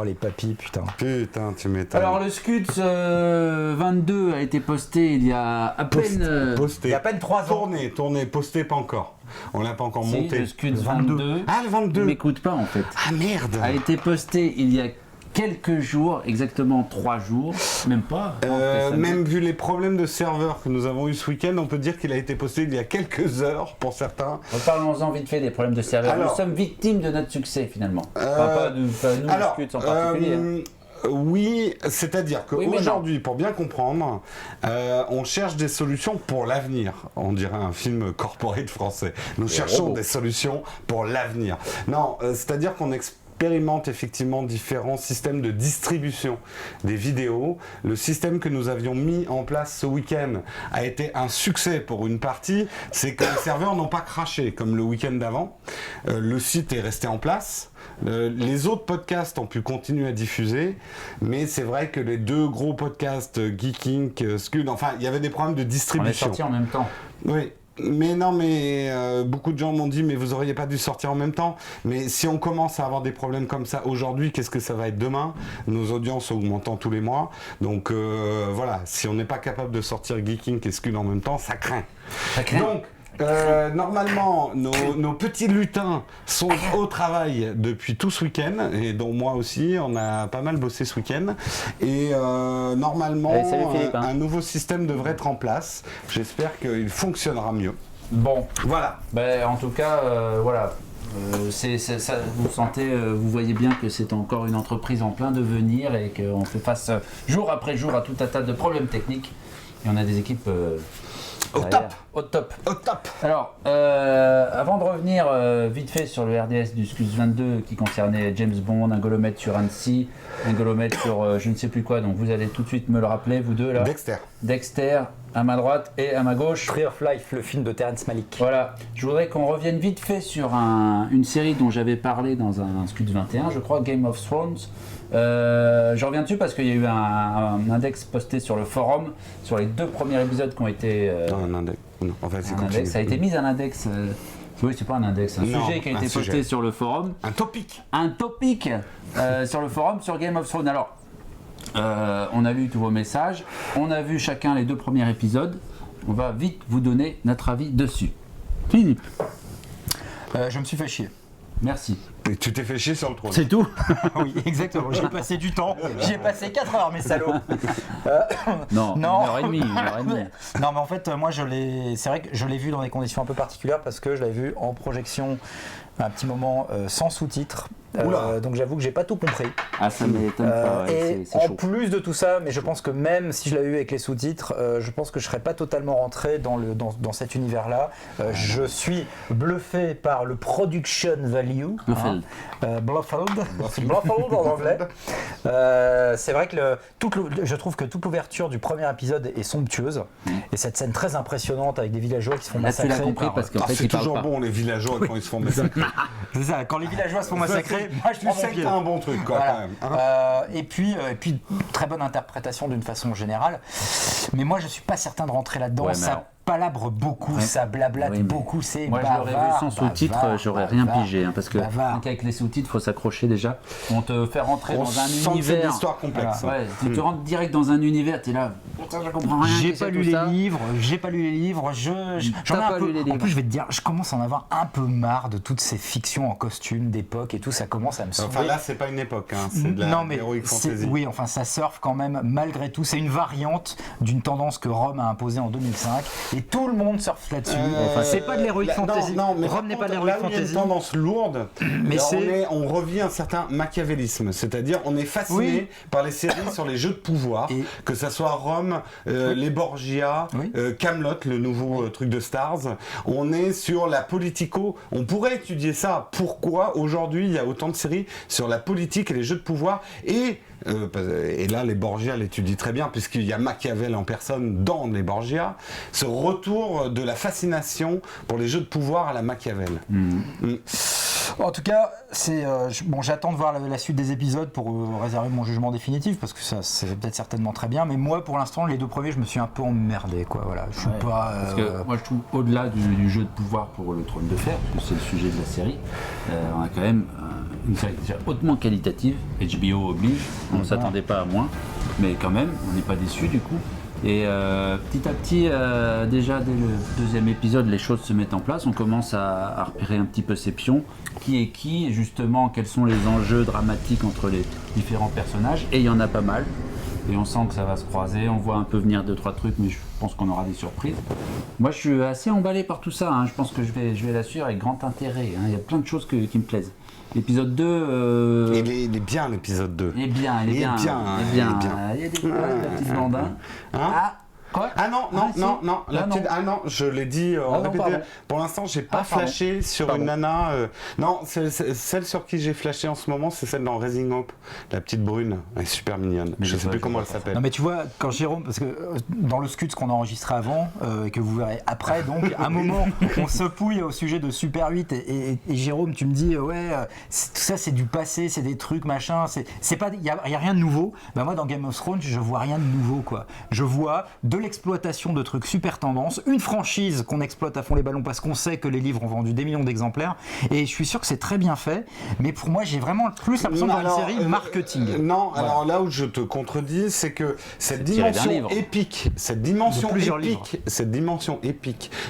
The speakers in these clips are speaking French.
Oh les papis, putain. Putain, tu m'étonnes. Alors le Scuds 22 a été posté il y a à peine... Posté. Il y a à peine 3 ans. Tourné, posté pas encore. On l'a pas encore Si, monté. le Scuds 22. Ah, le 22. M'écoute pas en fait. Ah merde. A été posté il y a quelques jours, exactement 3 jours, même pas. Même vu les problèmes de serveur que nous avons eu ce week-end, on peut dire qu'il a été posté il y a quelques heures pour certains. Parlons-en vite fait des problèmes de serveur. Alors, nous sommes victimes de notre succès finalement. Pas nous, alors, le Scuds en particulier. Oui, c'est-à-dire Oui, mais qu'aujourd'hui, pour bien comprendre, on cherche des solutions pour l'avenir. On dirait un film corporate français. Nous cherchons des solutions pour l'avenir. Non, c'est-à-dire qu'on expérimente effectivement différents systèmes de distribution des vidéos. Le système que nous avions mis en place ce week-end a été un succès pour une partie. C'est que les serveurs n'ont pas craché comme le week-end d'avant. Le site est resté en place. Les autres podcasts ont pu continuer à diffuser, mais c'est vrai que les deux gros podcasts, Geeking, Scud, enfin, il y avait des problèmes de distribution. On est sortis en même temps. Oui. Mais non, mais beaucoup de gens m'ont dit, mais vous auriez pas dû sortir en même temps. Mais si on commence à avoir des problèmes comme ça aujourd'hui, qu'est-ce que ça va être demain? Nos audiences augmentant tous les mois. Donc voilà, si on n'est pas capable de sortir Geeking et Scud en même temps, ça craint. Ça craint. Donc, normalement, nos petits lutins sont au travail depuis tout ce week-end, et dont moi aussi, on a pas mal bossé ce week-end. Et normalement, Allez, salut Philippe, un nouveau système devrait être en place. J'espère qu'il fonctionnera mieux. Bon, Voilà. ben, en tout cas, voilà. Ça, vous sentez, vous voyez bien que c'est encore une entreprise en plein devenir et qu'on fait face jour après jour à tout un tas de problèmes techniques. Et on a des équipes Au top. Au top. Au top. Alors, avant de revenir vite fait sur le RDS du Scus 22 qui concernait James Bond, un golomètre sur Annecy, un golomètre sur je ne sais plus quoi, donc vous allez tout de suite me le rappeler, vous deux là. Dexter, à ma droite et à ma gauche. Tree of Life, le film de Terrence Malick. Voilà, je voudrais qu'on revienne vite fait sur une série dont j'avais parlé dans un Scus 21, je crois, Game of Thrones. Je reviens dessus parce qu'il y a eu un index posté sur le forum sur les 2 premiers épisodes qui ont été. Non, un index. Non, en fait, c'est un index, ça a été mis un index. Oui, c'est pas un index, un sujet qui a été posté sur le forum. Un topic. Un topic sur le forum sur Game of Thrones. Alors, on a lu tous vos messages, on a vu chacun les 2 premiers épisodes. On va vite vous donner notre avis dessus. Philippe. Je me suis fait chier. Merci. Et tu t'es fait chier sur le trône. C'est tout. Oui, exactement. J'ai passé du temps. J'y ai passé 4 heures, mes salauds. Non, non. 1h30. Non, mais en fait, moi, c'est vrai que je l'ai vu dans des conditions un peu particulières parce que je l'avais vu en projection un petit moment sans sous-titres. Donc j'avoue que j'ai pas tout compris. Ah, ça m'étonne pas. Et c'est en chaud. plus de tout ça, mais je pense que même si je l'avais vu avec les sous-titres, je pense que je serais pas totalement rentré dans cet univers-là. Je suis bluffé par le production value. Bluffeld. Bluffeld en anglais. C'est vrai que je trouve que toute l'ouverture du premier épisode est somptueuse. Et cette scène très impressionnante avec des villageois qui se font Là, tu massacrer. l'as compris parce qu'en fait, c'est ils parlent toujours pas. bon les villageois quand ils se font massacrer. C'est ça, quand les villageois se font massacrer, moi je Tu prends sais mon que pied. t'as un bon truc quoi Voilà. quand même. Hein. Et puis, très bonne interprétation d'une façon générale. Mais moi, je suis pas certain de rentrer là-dedans. Ouais, mais Ça alors- palabre beaucoup, Ouais. ça blablate Oui, mais beaucoup. C'est Moi, je bavard, l'aurais vu sans sous-titres, bavard, j'aurais rien bavard, pigé. Parce que bavard. rien qu'avec les sous-titres, il faut s'accrocher déjà. On te fait rentrer On dans un sent que c'est univers. une histoire complexe. Ouais, tu te rentres direct dans un univers, t'es là. Putain, je comprends rien. J'ai qu'est-ce pas que lu tout les ça livres, j'en ai T'as un pas peu. lu les En livres. plus, je vais te dire, je commence à en avoir un peu marre de toutes ces fictions en costume d'époque et tout, ça commence à me saouler. Enfin là c'est pas une époque, hein. C'est de la Non mais heroic fantasy. oui, enfin ça surfe quand même malgré tout. C'est une variante d'une tendance que Rome a imposée en 2005 et tout le monde surfe là-dessus. Enfin, c'est pas de l'heroic fantasy. Non, mais Rome n'est pas de là l'heroic où il y a une fantasy. tendance lourde, Mais là, c'est- on revit un certain machiavélisme, c'est-à-dire on est fasciné Oui. par les séries sur les jeux de pouvoir, Et- que ça soit Rome, les Borgia, Oui. Camelot, le nouveau truc de Stars. On est sur la politico. On pourrait étudier ça. Pourquoi aujourd'hui il y a autant de séries sur la politique et les jeux de pouvoir et là, les Borgia l'étudient très bien, puisqu'il y a Machiavel en personne dans les Borgia, ce retour de la fascination pour les jeux de pouvoir à la Machiavel. En tout cas, bon, j'attends de voir la suite des épisodes pour réserver mon jugement définitif parce que ça c'est peut-être certainement très bien. Mais moi, pour l'instant, les 2 premiers, je me suis un peu emmerdé, quoi. Voilà, je suis Ouais, pas. Parce que moi je trouve au-delà du jeu de pouvoir pour le trône de fer, parce que c'est le sujet de la série, on a quand même une série déjà hautement qualitative. HBO oblige, on ne s'attendait pas à moins, mais quand même, on n'est pas déçu du coup. Et petit à petit, déjà dès le 2e épisode, les choses se mettent en place. On commence à repérer un petit peu ses pions. Qui est qui, et justement, quels sont les enjeux dramatiques entre les différents personnages. Et il y en a pas mal. Et on sent que ça va se croiser. On voit un peu venir 2-3 trucs, mais je pense qu'on aura des surprises. Moi, je suis assez emballé par tout ça. Hein. Je pense que je vais la suivre avec grand intérêt. Hein. Il y a plein de choses qui me plaisent. L'épisode 2... Il est bien, l'épisode 2. Il est bien. Il y a des la petite bande. Quoi? Ah non, je l'ai dit en répété. Pardon. Pour l'instant, j'ai pas flashé sur une nana. Non, celle sur qui j'ai flashé en ce moment, c'est celle dans Raising Hope, la petite brune. Elle est super mignonne. Je sais plus comment elle s'appelle. Non mais tu vois, quand Jérôme, parce que dans le scud qu'on a enregistré avant, et que vous verrez après, donc à un moment, on se pouille au sujet de Super 8 et Jérôme, tu me dis, tout ça c'est du passé, c'est des trucs, machin, c'est pas, il y a rien de nouveau. Bah moi dans Game of Thrones, je vois rien de nouveau quoi. Je vois de l'exploitation de trucs super tendance, une franchise qu'on exploite à fond les ballons parce qu'on sait que les livres ont vendu des millions d'exemplaires et je suis sûr que c'est très bien fait, mais pour moi j'ai vraiment plus l'impression de voir une série marketing. Non, voilà. Alors là où je te contredis, c'est que cette dimension épique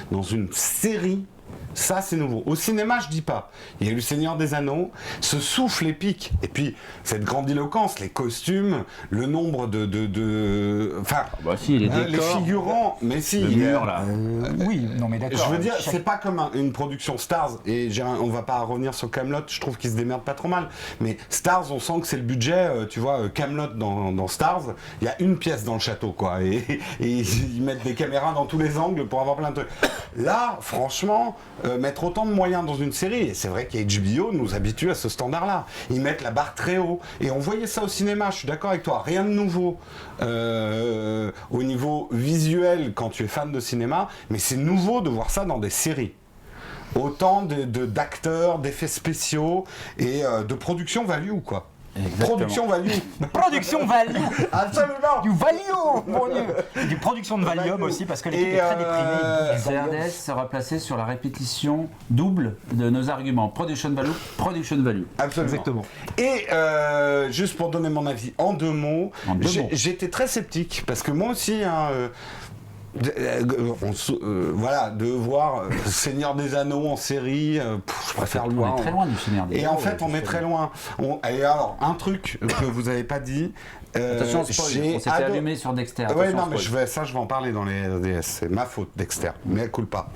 dans une série, ça c'est nouveau. Au cinéma, je dis pas. Il y a eu Le Seigneur des Anneaux, ce souffle épique, et puis cette grandiloquence, les costumes, le nombre enfin, les figurants, mais si. Le mur là. Oui, non mais d'accord. Je veux dire, c'est pas comme une production Stars, et on va pas revenir sur Kaamelott, je trouve qu'ils se démerdent pas trop mal, mais Stars, on sent que c'est le budget, tu vois, Kaamelott dans Stars, il y a une pièce dans le château, quoi, et ils mettent des caméras dans tous les angles pour avoir plein de trucs. Là, franchement, mettre autant de moyens dans une série, et c'est vrai qu'HBO nous habitue à ce standard-là. Ils mettent la barre très haut, et on voyait ça au cinéma, je suis d'accord avec toi, rien de nouveau au niveau visuel quand tu es fan de cinéma, mais c'est nouveau de voir ça dans des séries. Autant d'acteurs, d'effets spéciaux et de production value, quoi. Exactement. Production value Absolument. Du value, mon Dieu. Du production de Valium aussi parce que l'équipe est très déprimée. CRDS sera placé sur la répétition double de nos arguments. Production value. Absolument. Exactement. Et juste pour donner mon avis en deux mots, j'étais très sceptique parce que moi aussi, de voir Seigneur des Anneaux en série, je préfère loin. On est très loin du Seigneur des Anneaux. Et en fait, on est très loin. Et alors, un truc que vous n'avez pas dit. Attention, spoil. On s'était allumé sur Dexter. Ouais, non, mais je vais en parler dans les RDS. C'est ma faute, Dexter. Mais elle coule pas.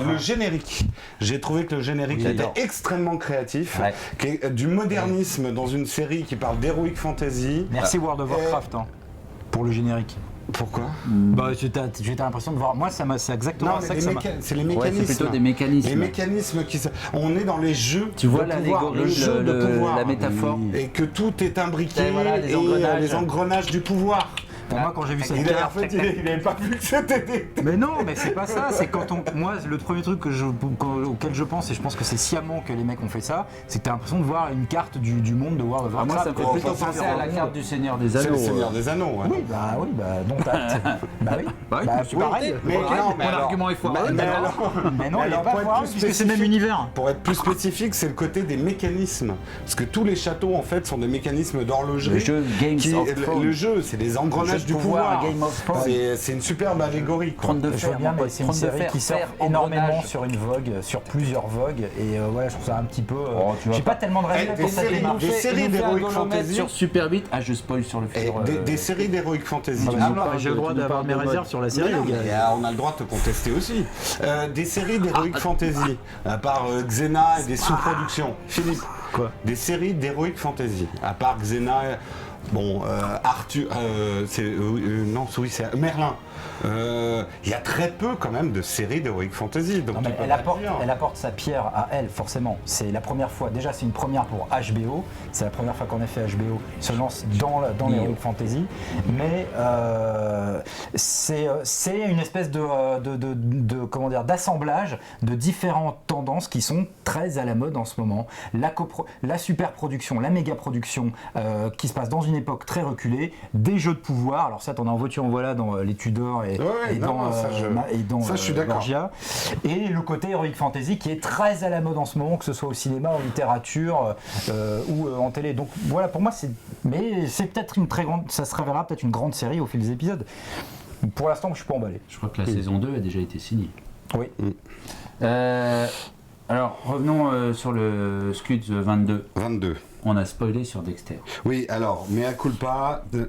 Le générique. J'ai trouvé que le générique était extrêmement créatif, du modernisme dans une série qui parle d'heroic fantasy. Merci World of Warcraft pour le générique. Pourquoi? Bah, j'ai l'impression de voir. Moi, c'est exactement ça que ça m'a. C'est les mécanismes. Ouais, c'est plutôt des mécanismes. Les mécanismes on est dans les jeux. Tu vois le jeu de pouvoir. La métaphore. Et que tout est imbriqué. Les engrenages du pouvoir. Moi, quand j'ai vu cette il n'avait pas vu que c'était Mais non, mais c'est pas ça. C'est quand moi, le premier truc auquel je pense, et je pense que c'est sciemment que les mecs ont fait ça, c'est que t'as l'impression de voir une carte du monde de World of Warcraft. Moi, ça me fait plutôt penser à la carte du Seigneur des Anneaux. C'est le Seigneur des Anneaux, ouais. Oui, donc c'est pareil. Mon argument est foireux. Mais non, il est pas foireux, puisque c'est le même univers. Pour être plus spécifique, c'est le côté des mécanismes. Parce que tous les châteaux, en fait, sont des mécanismes d'horlogerie. Le jeu Games of Thrones. Le jeu, c'est des engrenages du pouvoir. C'est une superbe allégorie. Je vois bien, mais c'est une série qui sort énormément sur une vogue, sur plusieurs vogues, et voilà, je trouve ça un petit peu. J'ai pas tellement de respect pour cette démarche. Des séries d'Heroic Fantasy sur Super 8. Ah, je spoil sur le futur. Des séries d'Heroic Fantasy. J'ai le droit d'avoir mes réserves sur la série, les gars. On a le droit de te contester aussi. Des séries d'Heroic Fantasy, à part Xena et des sous-productions. Philippe, quoi? Des séries d'Heroic Fantasy, à part Xena. Bon, Arthur, c'est Merlin. Il y a très peu quand même de séries d'Heroic Fantasy. Donc non, mais elle apporte sa pierre à elle, forcément. C'est la première fois, déjà c'est une première pour HBO, c'est la première fois qu'en effet HBO se lance dans l'Heroic Fantasy. Mais c'est une espèce de comment dire, d'assemblage de différentes tendances qui sont très à la mode en ce moment. La superproduction, la méga-production qui se passe dans une époque très reculée, des jeux de pouvoir, alors ça t'en as en voiture en voilà dans les Tudors et dans je suis d'accord. Borgia, et le côté heroic fantasy qui est très à la mode en ce moment, que ce soit au cinéma, en littérature ou en télé. Donc voilà, pour moi c'est peut-être une très grande, ça se révélera peut-être une grande série au fil des épisodes. Pour l'instant, je suis pas emballé. Je crois que la saison 2 a déjà été signée. Oui. Alors, revenons sur le Scuds 22. 22. On a spoilé sur Dexter. Oui, alors, mea culpa. Tu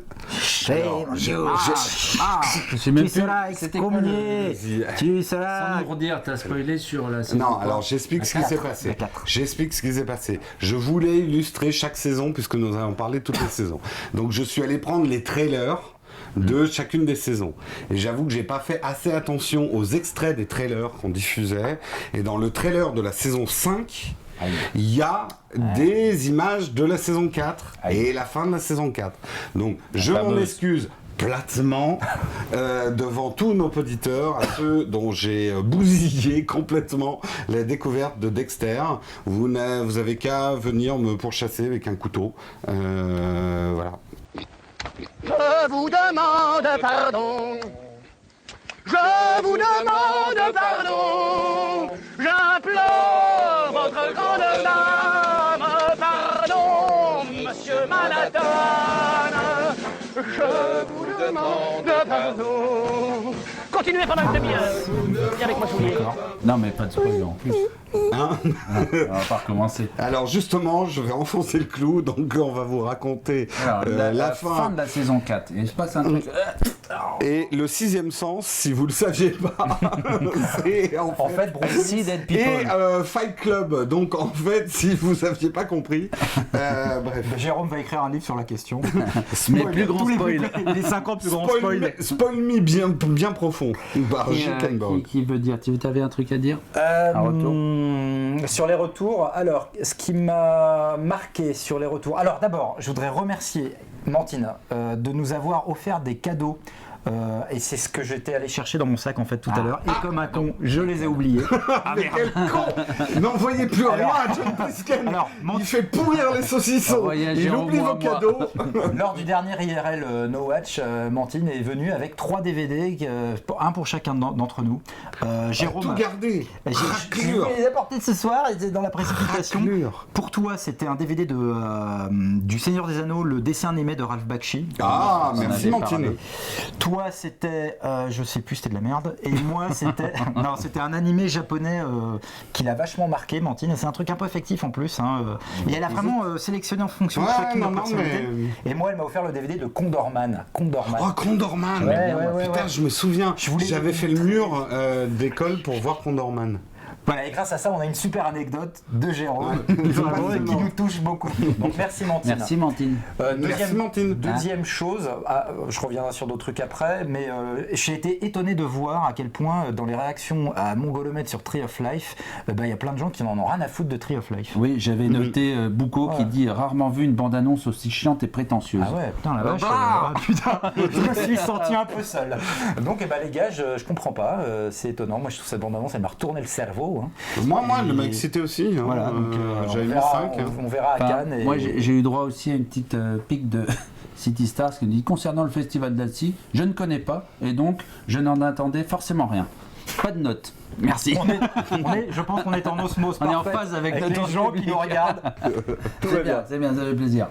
seras excommunié. Tu seras. Sans nous redire, t'as spoilé sur la saison. Non, alors j'explique ce qui s'est passé. J'explique ce qui s'est passé. Je voulais illustrer chaque saison puisque nous avons parlé de toutes les saisons. Donc je suis allé prendre les trailers de chacune des saisons. Et j'avoue que j'ai pas fait assez attention aux extraits des trailers qu'on diffusait. Et dans le trailer de la saison 5, il y a des images de la saison 4 et la fin de la saison 4. Donc je m'en excuse platement devant tous nos auditeurs, à ceux dont j'ai bousillé complètement la découverte de Dexter. Vous avez qu'à venir me pourchasser avec un couteau. Voilà. Je vous demande pardon. Je vous demande pardon. J'implore votre grande dame. Pardon, monsieur Manhattan. Je vous demande pardon. Continuez pendant une demi-heure. Viens avec moi, soulier. Non, mais pas de spoiler en plus. Hein on va pas recommencer. Alors justement, je vais enfoncer le clou, donc on va vous raconter la fin de la saison 4. Et il se passe un truc. Et le 6e sens, si vous le saviez pas, c'est en fait Bruce Lee Dead People. Et Fight Club. Donc en fait, si vous aviez pas compris, bref. Jérôme va écrire un livre sur la question. Mais plus grand spoil. Les 50 plus grands spoils. Spoil me bien profond. Qui veut dire? Tu avais un truc à dire? Un retour. Sur les retours, alors, ce qui m'a marqué sur les retours... Alors d'abord, je voudrais remercier Mantine de nous avoir offert des cadeaux. Et c'est ce que j'étais allé chercher dans mon sac en fait tout à l'heure. Et comme un con, je les ai oubliés. Mais quel con! N'envoyez plus rien à John Plisken. Il fait pourrir les saucissons. Il oublie vos cadeaux. Lors du dernier IRL No Watch, Mantine est venue avec 3 DVD, un pour chacun d'entre nous. Jérôme, tout gardé. Je vais les apporter ce soir et dans la précipitation. Pour toi, c'était un DVD du Seigneur des Anneaux, le dessin animé de Ralph Bakshi. Ah, merci Mantine. Toi, c'était, je sais plus, c'était de la merde. Et moi, c'était, non, c'était un animé japonais qui l'a vachement marqué, Mantine. Et c'est un truc un peu affectif en plus. Hein, et elle a vraiment sélectionné en fonction de chacune de leurs personnalités. Et moi, elle m'a offert le DVD de Condorman. Oh, Condorman. Putain, je me souviens. J'avais fait le mur d'école pour voir Condorman. Voilà, et grâce à ça, on a une super anecdote de Jérôme qui nous touche beaucoup. Donc merci Mantine. Merci Mantine. Deuxième chose, je reviendrai sur d'autres trucs après, mais j'ai été étonné de voir à quel point dans les réactions à Mongolomètre sur Tree of Life, il y a plein de gens qui n'en ont rien à foutre de Tree of Life. Oui, j'avais noté Bouco qui dit rarement vu une bande-annonce aussi chiante et prétentieuse. Ah ouais, putain la vache. Putain, je me suis senti un peu seul. Donc les gars, je comprends pas, c'est étonnant. Moi je trouve cette bande-annonce, elle m'a retourné le cerveau. Hein. Moi, elle m'a excité aussi. Hein. Voilà, donc j'avais mis 5. On verra à Cannes. Et... Moi, j'ai eu droit aussi à une petite pique de City Stars qui nous dit concernant le festival d'Annecy, je ne connais pas et donc je n'en attendais forcément rien. Pas de notes. Merci. Je pense qu'on est en osmose. On est en phase avec les gens qui nous regardent. C'est bien, ça fait plaisir.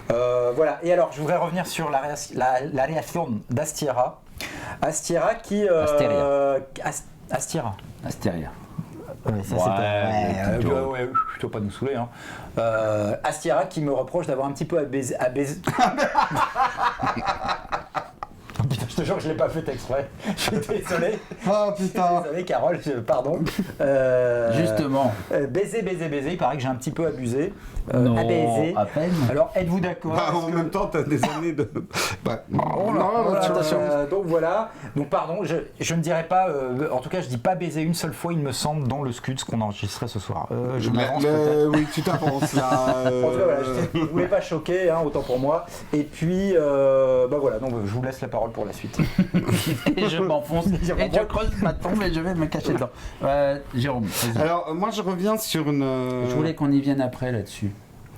Voilà. Et alors, je voudrais revenir sur la réaction d'Astiera. Astiera qui. Astéria. Ouais, ça c'est plutôt pas nous saouler. Hein. Astiera qui me reproche d'avoir un petit peu abusé. Putain, je te jure que je l'ai pas fait exprès. Je suis désolé. Oh putain. Désolé Carole, pardon. Justement. Baiser, il paraît que j'ai un petit peu abusé. Non, baiser. à peine. Alors êtes-vous d'accord? En même temps, t'as des années de. Attention. Donc voilà. Donc pardon, je ne dirais pas. En tout cas, je dis pas baiser une seule fois, il me semble, dans le Scuds qu'on enregistrerait ce soir. Je m'avance peut-être. Oui, tu t'avances là. En tout cas, voilà, je ne voulais pas choquer, hein, autant pour moi. Et puis, voilà. Donc je vous laisse la parole pour la suite. suite. Et je m'enfonce, et je creuse ma tombe et je vais me cacher dedans. Jérôme, vas-y. Alors, moi, je reviens sur une... Je voulais qu'on y vienne après là-dessus.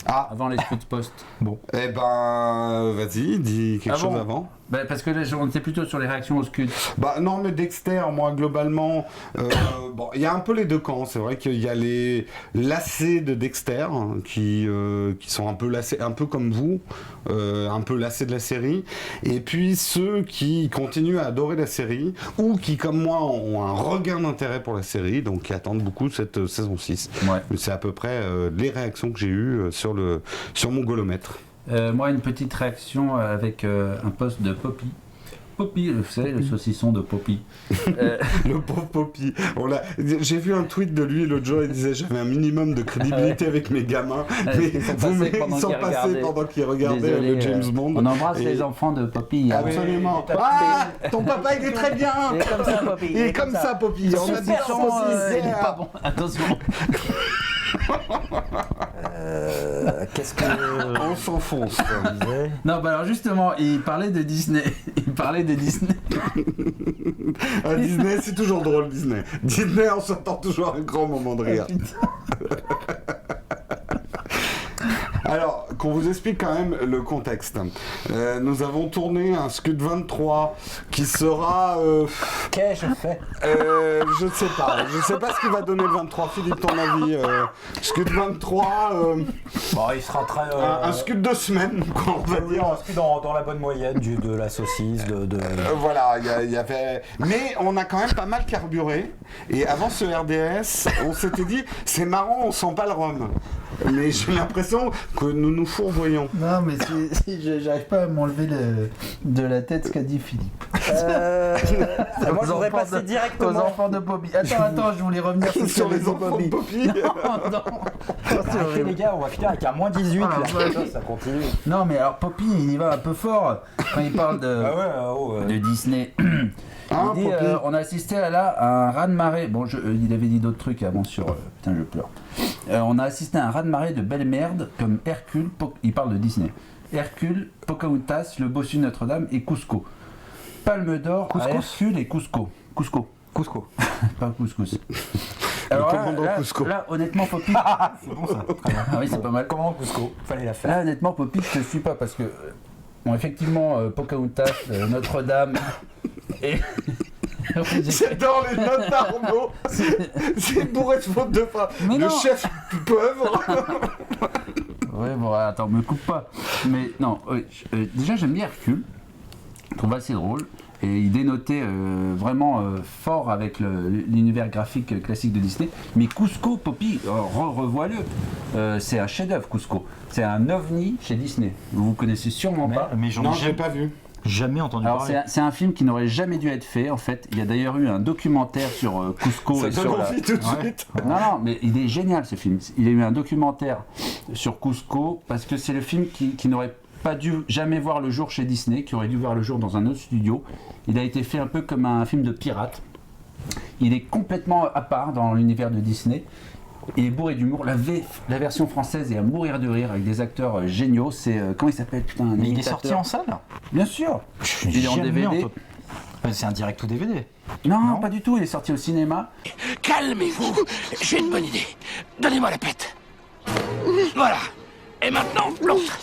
Ah, Avant les scuds post. Bon. eh ben, vas-y, dis quelque chose bon avant. Parce que là, on était plutôt sur les réactions aux scuds. Bah non, mais Dexter, moi globalement, bon, il y a un peu les deux camps. C'est vrai qu'il y a les lassés de Dexter qui sont un peu lassés, un peu comme vous, un peu lassés de la série, et puis ceux qui continuent à adorer la série ou qui, comme moi, ont un regain d'intérêt pour la série, donc qui attendent beaucoup cette saison 6. Ouais. C'est à peu près les réactions que j'ai eues sur mon golomètre. Moi, une petite réaction avec un post de Poppy. Poppy, vous savez, le saucisson de Poppy. Le pauvre Poppy. J'ai vu un tweet de lui l'autre jour, il disait j'avais un minimum de crédibilité avec mes gamins, mais ils sont passés pendant qu'ils regardaient le James Bond. On embrasse les enfants de Poppy. Absolument. Ah, ton papa il est très bien. Il est comme ça, Poppy. Il est comme ça, Poppy. On a dit il est pas bon. Attention. Qu'est-ce que. On s'enfonce. Non, bah alors justement, il parlait de Disney. Disney, c'est toujours drôle, Disney. Disney, on s'attend toujours à un grand moment de rire. Alors, qu'on vous explique quand même le contexte. Nous avons tourné un Scud 23 qui sera... Qu'ai-je fait je ne sais pas. Je ne sais pas ce qu'il va donner le 23, Philippe, ton avis. Scud 23... Bon, il sera très. un Scud de semaine, quoi, on va dire. Un Scud dans la bonne moyenne de la saucisse, Voilà, il y avait... Mais on a quand même pas mal carburé. Et avant ce RDS, on s'était dit, c'est marrant, on sent pas le rhum. Mais j'ai l'impression que nous nous fourvoyons. Non, mais j'arrive pas à m'enlever de la tête ce qu'a dit Philippe. Moi, j'aurais passé directement aux enfants de Poppy. Attends, je voulais revenir Sur les enfants de Poppy. Non. Arrêtez les gars, on va finir avec un moins 18 là. Ça continue. Non, mais alors Poppy, il y va un peu fort quand il parle de Disney. Hein, Il dit, Poppy on a assisté à un raz-de-marée. Bon, il avait dit d'autres trucs avant sur... putain, je pleure. On a assisté à un raz-de-marée de belles merdes comme Hercule, il parle de Disney. Hercule, Pocahontas, Le Bossu de Notre-Dame et Cusco. Palme d'or à Hercule et Cusco. Cusco. Pas couscous. Alors là, honnêtement, Poppy... C'est bon ça. Très bien. Ah oui, c'est pas mal. Comment Cusco Fallait la faire. Là, honnêtement, Poppy, je te suis pas parce que... Bon, effectivement, Pocahontas, Notre-Dame et... J'adore les notes d'Arnaud. C'est bourré de fautes de frappe. Le chef pauvre. Ouais, bon, attends, me coupe pas. Mais non, déjà j'aime bien Hercule. Je trouve assez drôle. Et il dénotait vraiment fort avec l'univers graphique classique de Disney. Mais Cusco, Poppy, revois-le. C'est un chef-d'œuvre, Cusco. C'est un ovni chez Disney. Vous connaissez sûrement pas. Mais Non, je l'ai pas vu. Jamais entendu Alors parler. c'est un film qui n'aurait jamais dû être fait en fait. Il y a d'ailleurs eu un documentaire sur Cusco. Ça et donne sur envie tout de suite. Non, mais il est génial ce film. Il y a eu un documentaire sur Cusco parce que c'est le film qui n'aurait pas dû jamais voir le jour chez Disney, qui aurait dû voir le jour dans un autre studio. Il a été fait un peu comme un film de pirate. Il est complètement à part dans l'univers de Disney. Il est bourré d'humour. La version française est à mourir de rire avec des acteurs géniaux. C'est comment il s'appelle, putain, un Mais il est imitateur. sorti en salle. Bien sûr. Il est en DVD. C'est un direct ou DVD. Non, pas du tout. Il est sorti au cinéma. Calmez-vous, j'ai une bonne idée. Donnez-moi la pète. Voilà. Et maintenant, l'autre.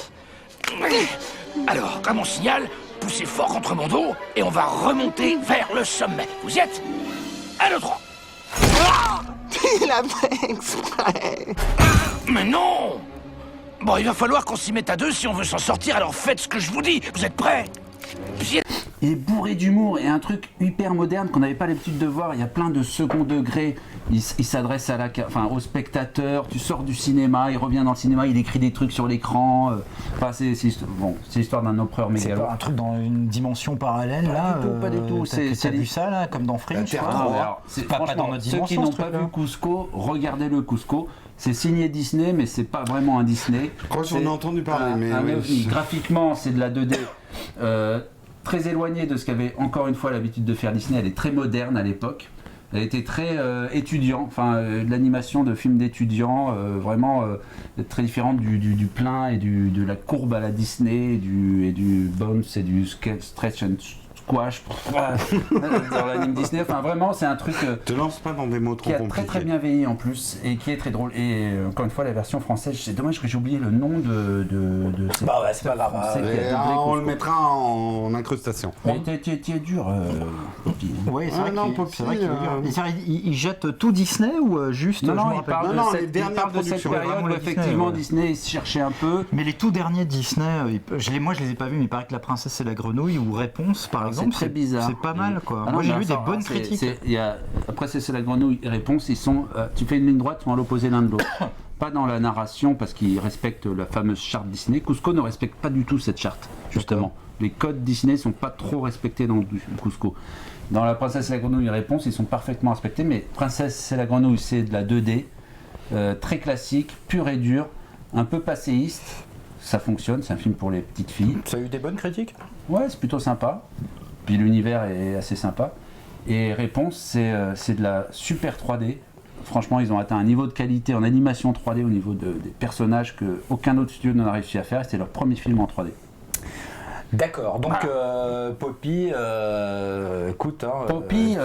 Alors, comme on signale, poussez fort contre mon dos et on va remonter vers le sommet. Vous y êtes? 1, 2, 3. Il a fait exprès. Mais non! Bon, il va falloir qu'on s'y mette à deux si on veut s'en sortir, alors faites ce que je vous dis. Vous êtes prêts? Il est bourré d'humour et un truc hyper moderne qu'on n'avait pas l'habitude de voir. Il y a plein de second degré. Il s'adresse au spectateur. Tu sors du cinéma, il revient dans le cinéma, il écrit des trucs sur l'écran. Enfin, c'est l'histoire d'un empereur C'est mégalo. pas un truc dans une dimension parallèle là. Pas du tout. T'as vu ça là, comme dans Fringe. Terre quoi. trois. Alors, pas dans franchement, notre ceux dimension, qui n'ont ce pas truc-là. vu Cusco, regardez-le Cusco. C'est signé Disney, mais c'est pas vraiment un Disney. Je crois que j'en ai C'est entendu parler, mais un oui. ovni. Graphiquement, c'est de la 2D. Très éloignée de ce qu'avait encore une fois l'habitude de faire Disney. Elle est très moderne à l'époque. Elle était très étudiant, de l'animation de films d'étudiants, vraiment très différente du plein et de la courbe à la Disney, et du bounce et du stretch and squash dans l'anime Disney. Enfin, vraiment, c'est un truc Te lance pas dans des mots trop qui a compliqués. très bien vieilli en plus et qui est très drôle. Et encore une fois, la version française, c'est dommage que j'ai oublié le nom de cette. Bah ouais, c'est pas grave. Français qui a Et, doublé on le Cusco. mettra en incrustation. Mais t'es dur, Poppy. Oui, c'est Ah vrai non, qu'il Poppy, c'est vrai qu'il est dur. Et c'est-à-dire, il jette tout Disney ou juste Non, je non, me il rappelle parle pas. de Non, les cette, il dernières parle de cette productions. période Vraiment où le Disney, effectivement ouais. Disney il se cherchait un peu. Mais les tout derniers Disney, moi je les ai pas vus, mais il paraît que La Princesse et la Grenouille ou Réponse par exemple, C'est très bizarre. C'est pas mal quoi. Ah non, Moi j'ai mais lu des enfin, bonnes c'est- critiques. Après, c'est la grenouille et réponse. Ils sont, tu fais une ligne droite, ils sont à l'opposé l'un de l'autre. Pas dans la narration parce qu'ils respectent la fameuse charte Disney. Cusco ne respecte pas du tout cette charte, justement. Les codes Disney sont pas trop respectés dans Cusco. Dans La Princesse et la Grenouille et Réponse, ils sont parfaitement respectés, mais Princesse et la Grenouille, c'est de la 2D, très classique, pur et dur, un peu passéiste. Ça fonctionne, c'est un film pour les petites filles. Ça a eu des bonnes critiques. Ouais, c'est plutôt sympa. Puis l'univers est assez sympa. Et Réponse, c'est de la super 3D. Franchement, ils ont atteint un niveau de qualité en animation 3D au niveau des personnages que aucun autre studio n'en a réussi à faire. C'était leur premier film en 3D. D'accord, donc Poppy, écoute, Poppy,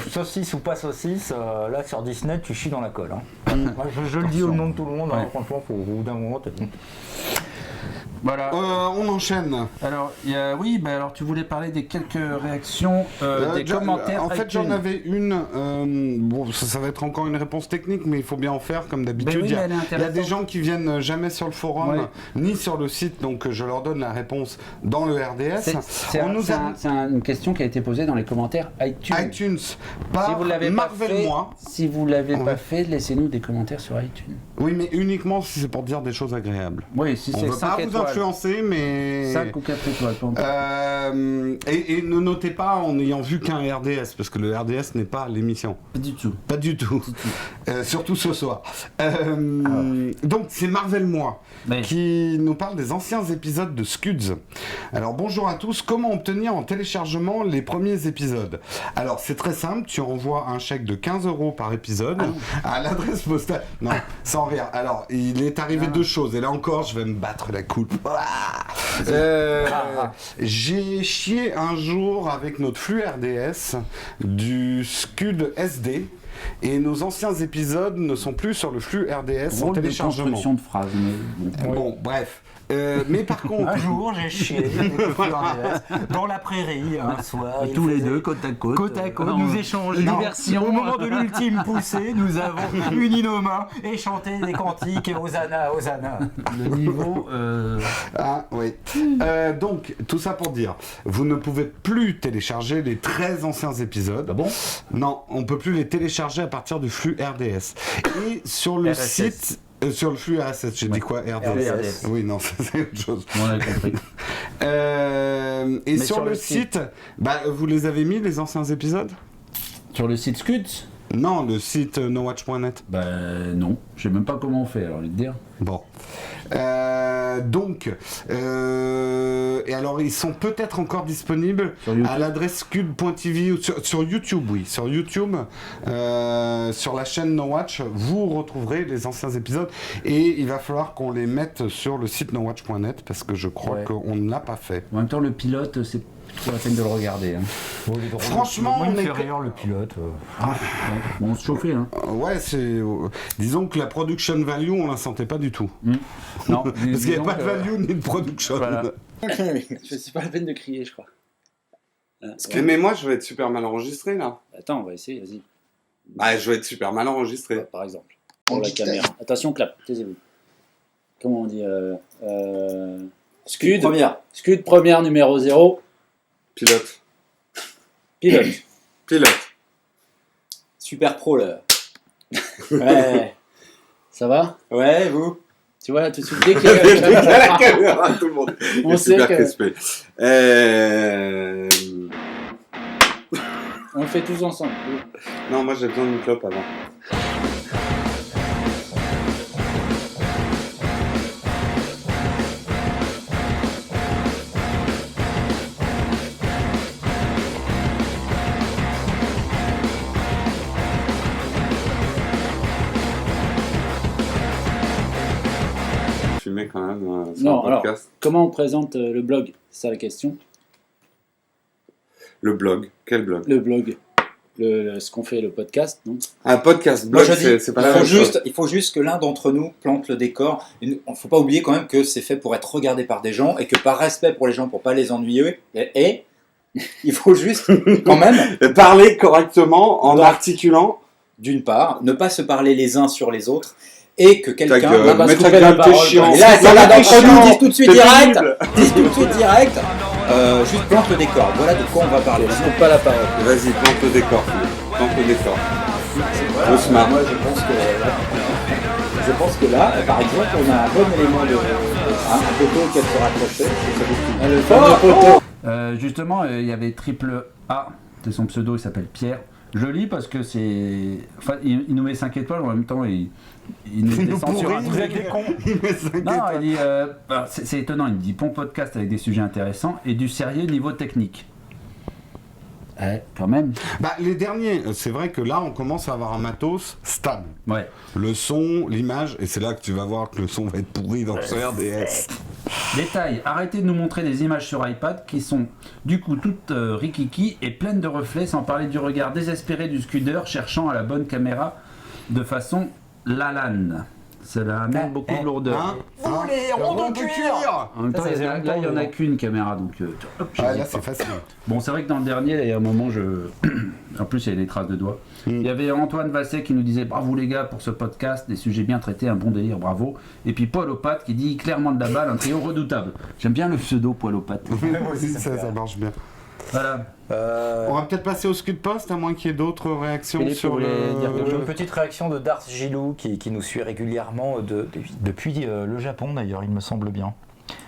saucisse ou pas saucisse, là sur Disney tu chies dans la colle. Hein. Moi, je le dis au nom de tout le monde, hein, Ouais. franchement, au bout d'un moment, t'as dit. voilà. On enchaîne. Alors, oui, alors tu voulais parler des quelques réactions, des Déjà, commentaires. En fait, j'en iTunes. avais une. Bon, ça va être encore une réponse technique, mais il faut bien en faire comme d'habitude. Ben oui, il y a, mais elle est il y a des intéressante. gens qui viennent jamais sur le forum Ouais. ni sur le site, donc je leur donne la réponse dans le RDS. C'est On nous a une question qui a été posée dans les commentaires iTunes. iTunes par Si vous l'avez pas fait, Marvel-moi. si vous l'avez Ouais. pas fait, laissez-nous des commentaires sur iTunes. Oui, mais uniquement si c'est pour dire des choses agréables. Oui, si On c'est veut 5 pas vous étoiles. influencer, mais 5 ou 4 étoiles. peu importe. et ne notez pas en n'ayant vu qu'un RDS, parce que le RDS n'est pas l'émission. Pas du tout. Pas du tout. Surtout ce soir. Donc c'est Marvel Moi Mais- qui nous parle des anciens épisodes de Scuds. Alors bonjour à tous, comment obtenir en téléchargement les premiers épisodes? Alors c'est très simple, tu envoies un chèque de 15 € par épisode à l'adresse postale. Non, sans rire. Alors il est arrivé deux choses, et là encore je vais me battre la coupe. J'ai chié un jour avec notre flux RDS du Scud SD. Et nos anciens épisodes ne sont plus sur le flux RDS en Drôle de téléchargement. construction de phrase. Mais bon. Bon, bref. Mais par contre, Un jour, j'ai chié avec le flux RDS dans la prairie un soir. il Tous les faisait- deux, côte à côte. Côte à côte, Non, nous échangeons. diversion. Au moment de l'ultime poussée, nous avons uni nos mains et chanté des cantiques et Hosanna, Hosanna. Le niveau. ah oui. Donc, tout ça pour dire, vous ne pouvez plus télécharger les 13 anciens épisodes. Ah bon? Non, on peut plus les télécharger à partir du flux RDS. Et sur le RSS. site... sur le flux RSS, j'ai dit quoi? RDS. RDS. Oui, non, c'est autre chose. On a compris. Et Mais sur le site, bah, vous les avez mis, les anciens épisodes? Sur le site Scuds? Non, le site nowatch.net. Non, je sais même pas comment on fait, alors je vais te dire. Bon. Et alors ils sont peut-être encore disponibles Sur YouTube. à l'adresse scud.tv ou sur YouTube, oui. Sur YouTube, sur la chaîne NoWatch, vous retrouverez les anciens épisodes et il va falloir qu'on les mette sur le site nowatch.net parce que je crois Ouais. qu'on ne l'a pas fait. En même temps, le pilote, c'est trop la peine de le regarder. Hein. Franchement, Moi, il on me est- fait rire le pilote. Ouais. Bon, on se chauffait, hein. Ouais, c'est. Disons que la production value, on la sentait pas du tout. Non, Parce qu'il n'y a pas de value ni de production. Voilà. C'est pas la peine de crier, je crois. Mais moi, je vais être super mal enregistré là. Attends, on va essayer, vas-y. Bah, je vais être super mal enregistré. Par exemple. Pour la caméra. Attention, clap, taisez-vous. Comment on dit Scud. Première. Scud, première, numéro 0. Pilote. Pilote. Pilote. Super pro, là. Ouais. Ça va? Ouais, vous? Tu vois, là, tout de suite, dès qu'il y a la caméra, tout le monde. On est sait super que- crispé. On le fait tous ensemble. Non, moi j'ai besoin d'une clope avant. Fumer quand même sur Non, un alors, podcast. comment on présente le blog? C'est ça la question. Le blog. Quel blog? Le blog. Ce qu'on fait, le podcast, non? Un podcast Moi, blog, je dis, c'est pas la même chose. il faut juste que l'un d'entre nous plante le décor. Il ne faut pas oublier quand même que c'est fait pour être regardé par des gens et que par respect pour les gens, pour pas les ennuyer, et il faut juste quand même Parler correctement en articulant. d'une part, ne pas se parler les uns sur les autres et que quelqu'un gueule, va se mais ta couper la gueule, t'es parole. chiant. Et là, Non, l'un mais t'es d'entre nous chiant. dit tout de suite T'es direct, pénible. juste plante le décor. Voilà de quoi on va parler. Sinon, pas la parole. Vas-y, plante le décor, Philippe. Plante le décor. Voilà. On se marre. Moi, je pense que là, par exemple, on a un bon élément de un poteau qui se rapprocher. Justement, il y avait Triple A, c'est son pseudo, il s'appelle Pierre. Je lis parce que c'est. Enfin, il nous met 5 étoiles, en même temps, il nous descend sur un truc. Il met 5 Non, étoiles. il dit. C'est étonnant, il dit bon podcast avec des sujets intéressants et du sérieux niveau technique. Quand même. Bah, les derniers, c'est vrai que là, on commence à avoir un matos stable. Ouais. Le son, l'image, et c'est là que tu vas voir que le son va être pourri dans ce RDS. Détail, arrêtez de nous montrer des images sur iPad qui sont du coup toutes rikiki et pleines de reflets, sans parler du regard désespéré du scudeur cherchant à la bonne caméra de façon Lalan. Cela amène beaucoup de lourdeur. les ronds de cuir. En même temps, Ça, c'est là, il n'y en a qu'une caméra, donc hop, j'ai Ah, dit là, pas. c'est facile. Bon, c'est vrai que dans le dernier, il y a un moment, en plus, il y a des traces de doigts. Il y avait Antoine Vasset qui nous disait bravo les gars pour ce podcast, des sujets bien traités, un bon délire, bravo. Et puis Paul aux pattes qui dit clairement de la balle, un trio redoutable. J'aime bien le pseudo Paul aux pattes. ça marche bien. Voilà. On va peut-être passer au scud post, à moins qu'il y ait d'autres réactions Philippe, sur vous voulez dire quelque J'ai chose? une petite réaction de Darth Gilou qui nous suit régulièrement depuis le Japon d'ailleurs, il me semble bien.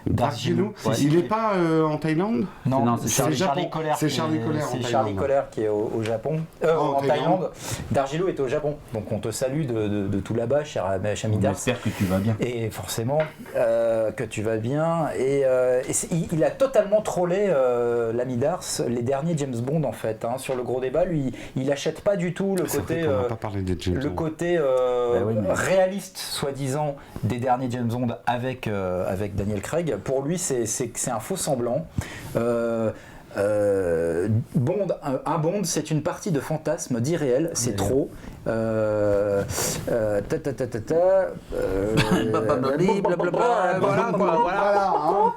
Darth Gilou. Ouais. Il n'est pas en Thaïlande? Non, c'est c'est Charlie Colère. C'est Charlie Colère en C'est Thaïlande. Charlie Colère qui est au Japon, en Thaïlande. Dargilo est au Japon, donc on te salue de tout là-bas, cher ami Darth. J'espère que tu vas bien. Et forcément que tu vas bien. Il a totalement trollé l'ami Darth, les derniers James Bond en fait. Hein, sur le gros débat, lui, il achète pas du tout le C'est côté. vrai qu'on n'a pas parlé des James Le Bond. côté oui, mais- réaliste, soi-disant, des derniers James Bond avec Daniel Craig. Pour lui, c'est un faux semblant. Un Bond, c'est une partie de fantasme d'irréel, c'est trop. Voilà quoi,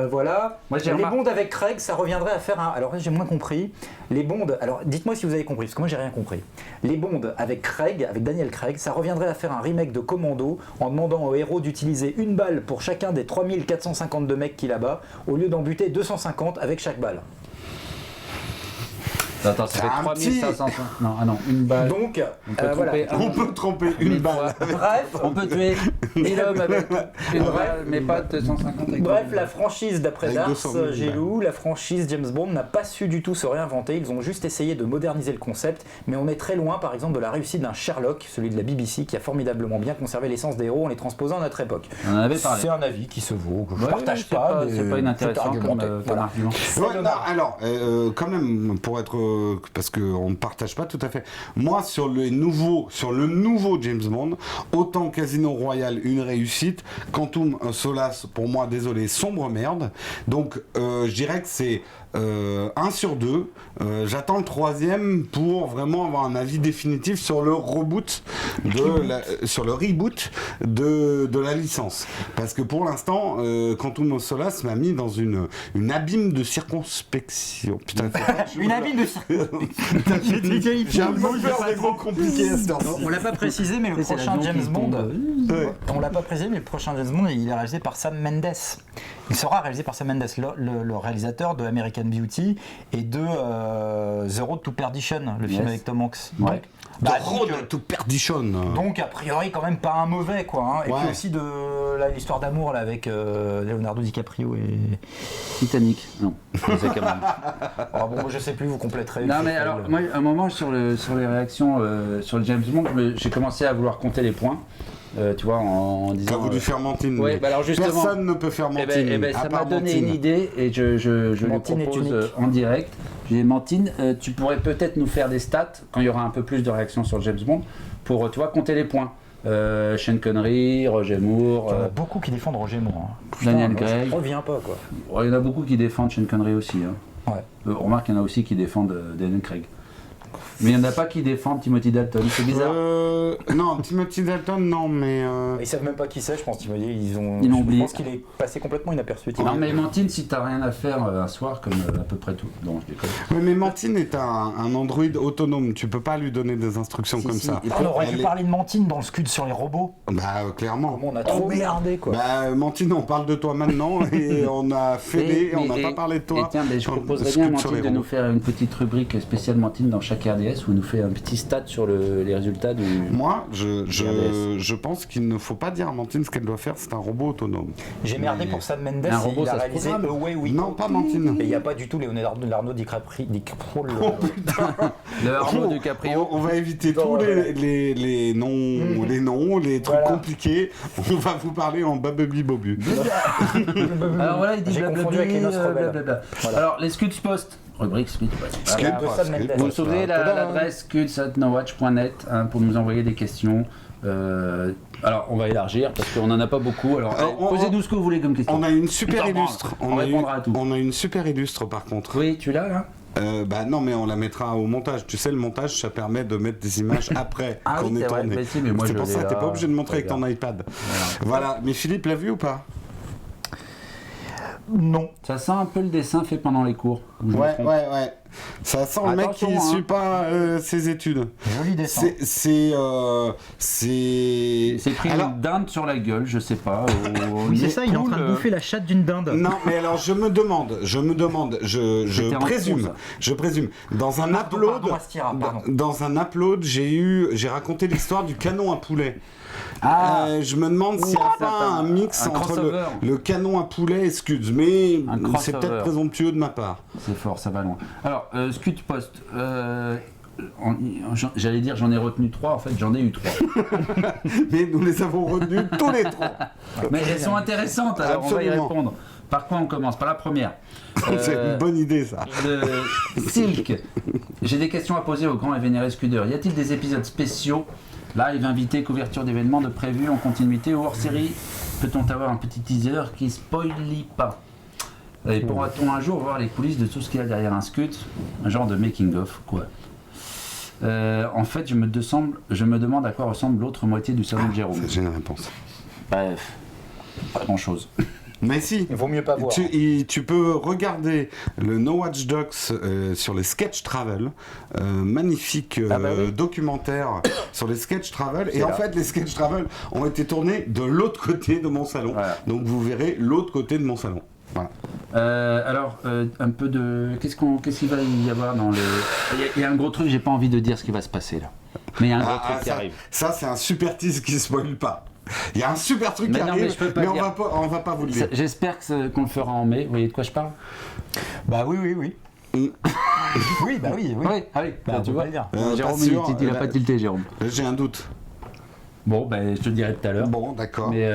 voilà. Moi, j'ai les remarqué- Bonds avec Craig, ça reviendrait à faire un. Alors là, j'ai moins compris. Les Bonds. Alors, dites-moi si vous avez compris, parce que moi, j'ai rien compris. Les Bonds avec Craig, avec Daniel Craig, ça reviendrait à faire un remake de Commando en demandant au héros d'utiliser une balle pour chacun des 3452 mecs qu'il abat, au lieu d'en buter 250 avec chaque balle. Attends, ça fait Un 3500. Non, une balle. Donc, On peut voilà. tromper On peut tromper une balle. Bref, On peut tuer 1000 hommes avec une balle, mais pas 250 avec Bref, la franchise d'après Avec Darth 200 000 Gilou, la franchise James Bond n'a pas su du tout se réinventer. Ils ont juste essayé de moderniser le concept, mais on est très loin, par exemple, de la réussite d'un Sherlock, celui de la BBC, qui a formidablement bien conservé l'essence des héros en les transposant à notre époque. On en avait parlé. C'est un avis qui se vaut, que je Ouais, partage c'est pas. mais c'est pas inintéressant c'est argumenté. comme Voilà. argument. Ouais, non, alors, quand même, pour être. Parce qu'on ne partage pas tout à fait. Moi, sur le nouveau James Bond, autant Casino Royale, une réussite, Quantum Solace, pour moi, désolé, sombre merde. Donc, je dirais que c'est 1 sur 2. J'attends le 3e pour vraiment avoir un avis définitif sur le reboot, sur le reboot de la licence. Parce que pour l'instant, Quantum of Solace m'a mis dans une abîme de circonspection. Putain, Une abîme de circonstance. j'ai un mot hyper gros compliqué à cette heure-ci. On l'a pas précisé, mais le C'est prochain l'avion James qui Bond. tombe. On l'a pas précisé, mais le prochain James Bond, il est réalisé par Sam Mendes. Il sera réalisé par Sam Mendes, le réalisateur de American Beauty et de The Road to Perdition, le film avec Tom Hanks. Ouais. Donc, bah, The Road to Perdition. donc, a priori, quand même pas un mauvais, quoi. Hein. Et Ouais. puis aussi de l'histoire d'amour là, avec Leonardo DiCaprio et. Titanic. Non. C'est quand même. Ah, bon, moi, je sais plus, vous compléterez. Non mais alors, moi, à un moment sur les réactions sur le James Bond, j'ai commencé à vouloir compter les points. Tu vois, en disant. T'as voulu faire Mantine. Ouais, bah alors justement. Personne ne peut faire Eh Mantine. ben, à ça m'a part donné Mantine. une idée et je lui Mantine est propose unique. en direct. Je lui ai dit, Mantine, tu pourrais peut-être nous faire des stats quand il y aura un peu plus de réactions sur James Bond pour, tu vois, compter les points. Sean Connery, Roger Moore, Il y en a beaucoup qui défendent Roger Moore. Hein. Daniel moi, Craig. je reviens pas, quoi. Il y en a beaucoup qui défendent Sean Connery aussi. Hein. Ouais. Remarque, il y en a aussi qui défendent Daniel Craig. Mais il n'y en a pas qui défendent Timothy Dalton, c'est bizarre. Non, Timothy Dalton, non, mais... Ils savent même pas qui c'est, je pense, Timothy. Ils l'ont Je oublié. pense qu'il est passé complètement inaperçu. Non mais Mantine, si t'as rien à faire un soir, comme à peu près tout. Non, je déconne. Oui, mais Mantine est un androïde autonome, tu peux pas lui donner des instructions comme ça. Et puis, on aurait pu parler de Mantine dans le scud sur les robots. Bah, clairement. On a trop merdé, quoi. Bah, Mantine, on parle de toi maintenant, et on a fêlé, et on n'a pas parlé de toi. Et tiens, je proposerais Scud bien sur les Mantine de robots. nous faire une petite rubrique spéciale Mantine dans chaque RDS où il nous fait un petit stat sur les résultats du... Moi, RDS. je pense qu'il ne faut pas dire à Mantine ce qu'elle doit faire, c'est un robot autonome. J'ai merdé pour Sam Mendes, Un robot, il a ça se réalisé programme. Away We Non, Go. pas Mantine. Et il n'y a pas du tout Leonardo DiCaprio. Le Arnaud DiCaprio. On va éviter tous les noms, les trucs Voilà. compliqués. On va vous parler en babubi bobu. Alors voilà, il dit J'ai confondu blablabli, avec les noces rebelles. blablabla. Voilà. Alors les Scuds Post, rubrique Scuds Post. Scud, de Sam Scud, Mendes. Vous vous souvenez l'adresse scuds@nowatch.net pour nous envoyer des questions. Alors on va élargir parce qu'on n'en a pas beaucoup. Alors posez-nous ce que vous voulez comme question. On a une super Putain, illustre. on répondra à tout. On a une super illustre par contre. Oui, tu l'as là. Bah non, mais on la mettra au montage. Tu sais, le montage, ça permet de mettre des images après Ah qu'on oui, ait c'est vrai. tourné. Mais si, mais moi, C'est je pour l'ai ça, t'es là. pas obligé de montrer avec ton Regarde. iPad. Voilà. Mais Philippe l'a vu ou pas? Non. Ça sent un peu le dessin fait pendant les cours. Ou je me Ouais. trompe. Ça sent le mec qui Attention, suit hein. pas ses études. Joli dessin. C'est C'est pris Alors, une dinde sur la gueule, je sais pas. Oui, c'est ça, il est en train de bouffer la chatte d'une dinde. non, mais alors je me demande, C'était en présume, fond, ça. je présume, dans un Pardon, upload, pardon, Astira, pardon. dans un upload, j'ai raconté l'histoire du canon à poulet. Ah, Je me demande s'il n'y a ça, pas un mix un entre crossover. le canon à poulet et Scuds, mais Un c'est crossover. peut-être présomptueux de ma part. c'est fort, ça va loin. Alors, Scud Post. J'allais dire j'en ai retenu 3, en fait j'en ai eu 3. Mais nous les avons retenus tous les trois. Mais elles sont intéressantes, alors on va y Absolument. répondre. Par quoi on commence? Par la première. C'est une bonne idée ça. Silk. J'ai des questions à poser au grand et vénéré Scudder. Y a-t-il des épisodes spéciaux, live, invités, couverture d'événements de prévus en continuité ou hors série? Peut-on avoir un petit teaser qui spoilie pas? Et pourra-t-on un jour voir les coulisses de tout ce qu'il y a derrière un Scud? Un genre de making-of, quoi. En fait, je me demande à quoi ressemble l'autre moitié du salon de Jérôme. J'ai une réponse. Bref, pas grand-chose. Mais si. Il vaut mieux pas voir. Tu peux regarder le No Watch Docs sur les Sketch Travel, magnifique documentaire sur les Sketch Travel. Et en fait, les Sketch Travel ont été tournés de l'autre côté de mon salon. Voilà. Donc vous verrez l'autre côté de mon salon. Voilà. Alors, un peu de... Qu'est-ce qu'il va y avoir dans le... Il y a un gros truc, j'ai pas envie de dire ce qui va se passer là. Mais il y a un gros truc qui ça, arrive. ça, c'est un super tease qui spoil pas. Il y a un super truc Mais qui non, arrive, mais je peux pas mais dire. on va pas vous le dire. J'espère qu'on le fera en mai. Vous voyez de quoi je parle? Bah oui. Oui, bah oui. Oui, allez, Bah, tu on vois. va le dire. Jérôme, pas sûr, il a pas tilté, Jérôme. J'ai un doute. Bon, ben, je te le dirai tout à l'heure. Bon, d'accord. Mais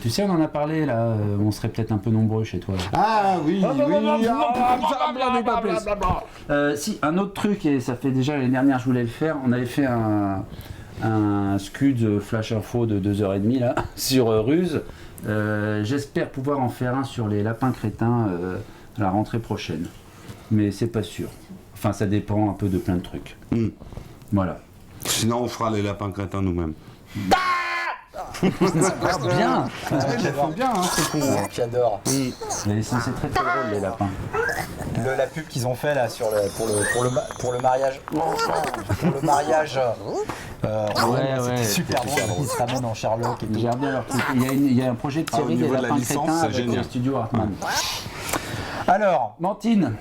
tu sais, on en a parlé là. On serait peut-être un peu nombreux chez toi. Ah oui, Si, un autre truc, et ça fait déjà l'année dernière, je voulais le faire. On avait fait un Scud Flash Info de 2h30 là, sur Ruse. J'espère pouvoir en faire un sur les lapins crétins à la rentrée prochaine. Mais c'est pas sûr. Enfin, ça dépend un peu de plein de trucs. Voilà. Sinon, on fera les lapins crétins nous-mêmes. Bien. Ils font bien, hein, ce con. J'adore. C'est très très drôle les lapins. La pub qu'ils ont fait là sur pour le mariage. Pour le mariage. C'était super drôle. Ils se ramènent en Sherlock et tout. Ils gèrent bien leur truc. Il y a un projet de Au série des niveau de la lapins licence, crétins c'est avec génial. le studio Hartmann. Alors, Mantine.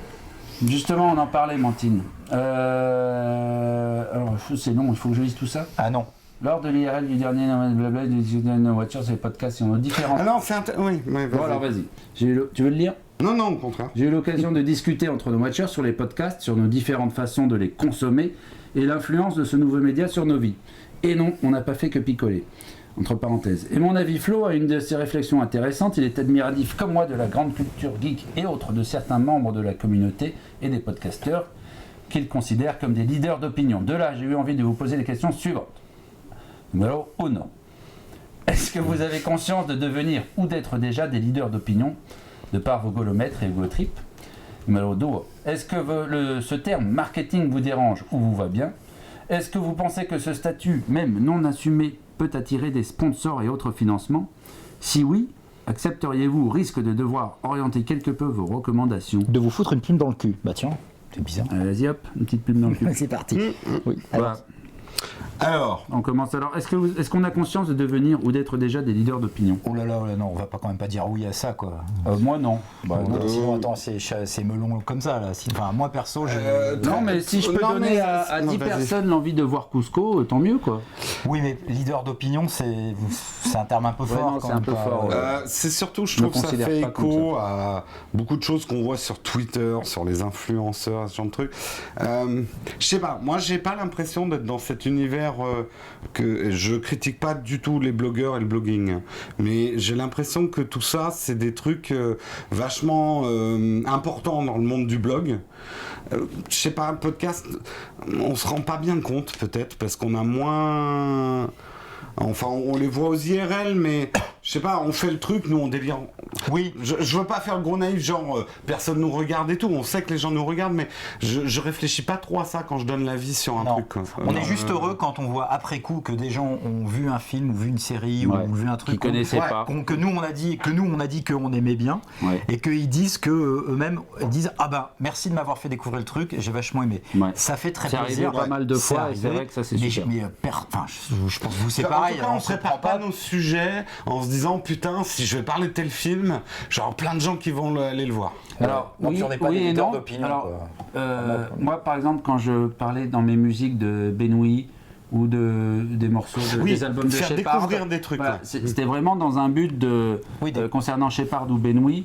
Justement, on en parlait, Mantine. Alors, c'est long, il faut que je lise tout ça. ah non. Lors de l'IRL du dernier blabla du No Watcher, c'est les podcasts, ils ont différents. Ah non, oui, mais Bon, alors vas-y. vas-y. Tu veux le lire? Non, au contraire. J'ai eu l'occasion de discuter entre nos watchers sur les podcasts, sur nos différentes façons de les consommer et l'influence de ce nouveau média sur nos vies. Et non, on n'a pas fait que picoler. Entre parenthèses. Et mon avis, Flo a une de ses réflexions intéressantes. Il est admiratif, comme moi, de la grande culture geek et autres de certains membres de la communauté et des podcasteurs qu'il considère comme des leaders d'opinion. De là, j'ai eu envie de vous poser les questions suivantes. Numéro 1 ou non. Est-ce que vous avez conscience de devenir ou d'être déjà des leaders d'opinion de par vos golomètres et vos tripes? Malheureusement. Est-ce que ce terme marketing vous dérange ou vous va bien? Est-ce que vous pensez que ce statut, même non assumé, peut attirer des sponsors et autres financements? Si oui, accepteriez-vous au risque de devoir orienter quelque peu vos recommandations? De vous foutre une plume dans le cul. Bah tiens, c'est bizarre. Allez, vas-y hop, une petite plume dans le cul. C'est parti. Oui. Voilà. Alors, On commence alors. Est-ce qu'on a conscience de devenir ou d'être déjà des leaders d'opinion? Oh là là, non, on va pas quand même pas dire oui à ça, quoi. Moi non. Sinon, attends, c'est melon comme ça, là. Enfin, moi, perso, Non, mais si je peux Non, donner mais- à non, 10 vas-y. personnes l'envie de voir Cusco, tant mieux quoi. Oui, mais leader d'opinion, c'est un terme un peu fort. non, quand c'est un même, peu pas- fort, ouais. c'est surtout, je Je me trouve que ça considère fait pas comme écho à beaucoup de choses qu'on voit sur Twitter, sur les influenceurs, ce genre de trucs. Je sais pas, moi j'ai pas l'impression d'être dans cet univers que je critique pas du tout les blogueurs et le blogging, mais j'ai l'impression que tout ça c'est des trucs vachement importants dans le monde du blog. Je sais pas, un podcast, on se rend pas bien compte peut-être parce qu'on a moins. Enfin, on les voit aux IRL, mais je sais pas, on fait le truc, nous on délire. Oui. Je veux pas faire le gros naïf, genre personne nous regarde et tout. On sait que les gens nous regardent, mais je réfléchis pas trop à ça quand je donne l'avis sur un Non. truc. On est juste heureux quand on voit après coup que des gens ont vu un film ou vu une série Ouais. ou vu un truc Qu'ils connaissaient pas. que nous on a dit qu'on aimait bien Ouais. et qu'ils disent que eux-mêmes disent ah ben merci de m'avoir fait découvrir le truc, j'ai vachement aimé. Ouais. Ça fait très C'est arrivé plaisir. pas mal de C'est fois et c'est arrivé, vrai que ça c'est mais super. enfin, je pense que vous c'est En pareil. tout cas, hein, on se prépare prend pas nos sujets en se disant putain, si je vais parler de tel film, genre plein de gens qui vont aller le voir. Alors, Donc, oui, on n'est pas oui des et leaders non. d'opinion, Alors, quoi. moi, par exemple, quand je parlais dans mes musiques de Benoît ou des morceaux, Oui, des albums de faire Shepard, découvrir des trucs, voilà, ouais. c'était vraiment dans un but de, Oui, concernant Shepard ou Benoît,